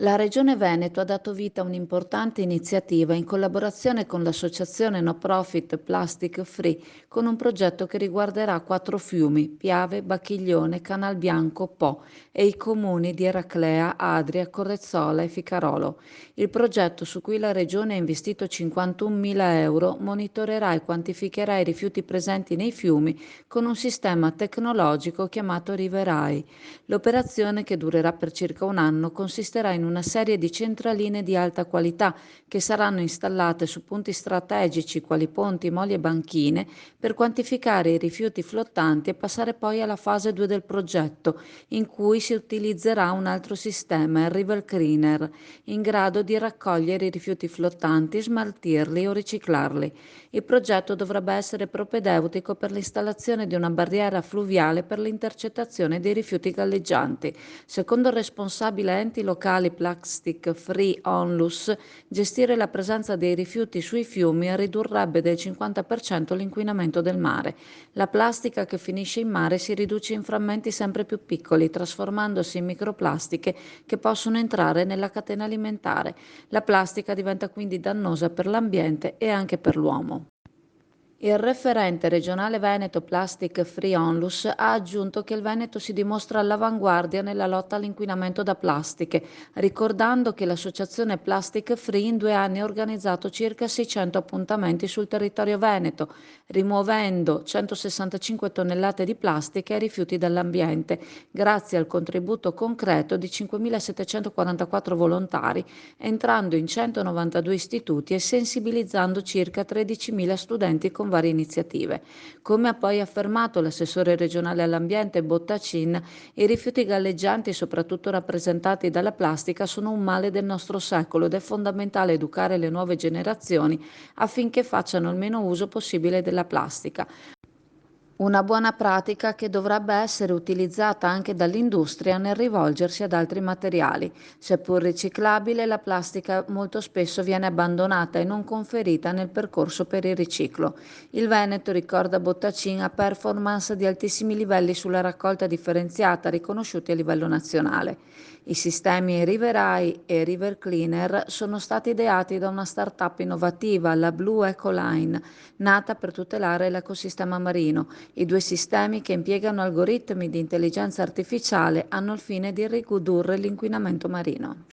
La Regione Veneto ha dato vita a un'importante iniziativa in collaborazione con l'associazione no profit Plastic Free, con un progetto che riguarderà 4 fiumi: Piave, Bacchiglione, Canalbianco, Po, e i comuni di Eraclea, Adria, Correzzola e Ficarolo. Il progetto, su cui la Regione ha investito 51.000 euro, monitorerà e quantificherà i rifiuti presenti nei fiumi con un sistema tecnologico chiamato Riverai. L'operazione, che durerà per circa un anno, consisterà in una serie di centraline di alta qualità che saranno installate su punti strategici quali ponti, moli e banchine per quantificare i rifiuti flottanti e passare poi alla fase 2 del progetto, in cui si utilizzerà un altro sistema, il River Cleaner, in grado di raccogliere i rifiuti flottanti, smaltirli o riciclarli. Il progetto dovrebbe essere propedeutico per l'installazione di una barriera fluviale per l'intercettazione dei rifiuti galleggianti. Secondo il responsabile enti locali Plastic Free Onlus, gestire la presenza dei rifiuti sui fiumi ridurrebbe del 50% l'inquinamento del mare. La plastica che finisce in mare si riduce in frammenti sempre più piccoli, trasformandosi in microplastiche che possono entrare nella catena alimentare. La plastica diventa quindi dannosa per l'ambiente e anche per l'uomo. Il referente regionale Veneto Plastic Free Onlus ha aggiunto che il Veneto si dimostra all'avanguardia nella lotta all'inquinamento da plastiche, ricordando che l'associazione Plastic Free in 2 anni ha organizzato circa 600 appuntamenti sul territorio veneto, rimuovendo 165 tonnellate di plastica e rifiuti dall'ambiente, grazie al contributo concreto di 5.744 volontari, entrando in 192 istituti e sensibilizzando circa 13.000 studenti con varie iniziative. Come ha poi affermato l'assessore regionale all'ambiente Bottacin, i rifiuti galleggianti, soprattutto rappresentati dalla plastica, sono un male del nostro secolo ed è fondamentale educare le nuove generazioni affinché facciano il meno uso possibile della plastica. Una buona pratica che dovrebbe essere utilizzata anche dall'industria nel rivolgersi ad altri materiali. Seppur riciclabile, la plastica molto spesso viene abbandonata e non conferita nel percorso per il riciclo. Il Veneto, ricorda Bottacin, ha performance di altissimi livelli sulla raccolta differenziata riconosciuti a livello nazionale. I sistemi Riverai e River Cleaner sono stati ideati da una startup innovativa, la Blue Ecoline, nata per tutelare l'ecosistema marino. I due sistemi, che impiegano algoritmi di intelligenza artificiale, hanno il fine di ridurre l'inquinamento marino.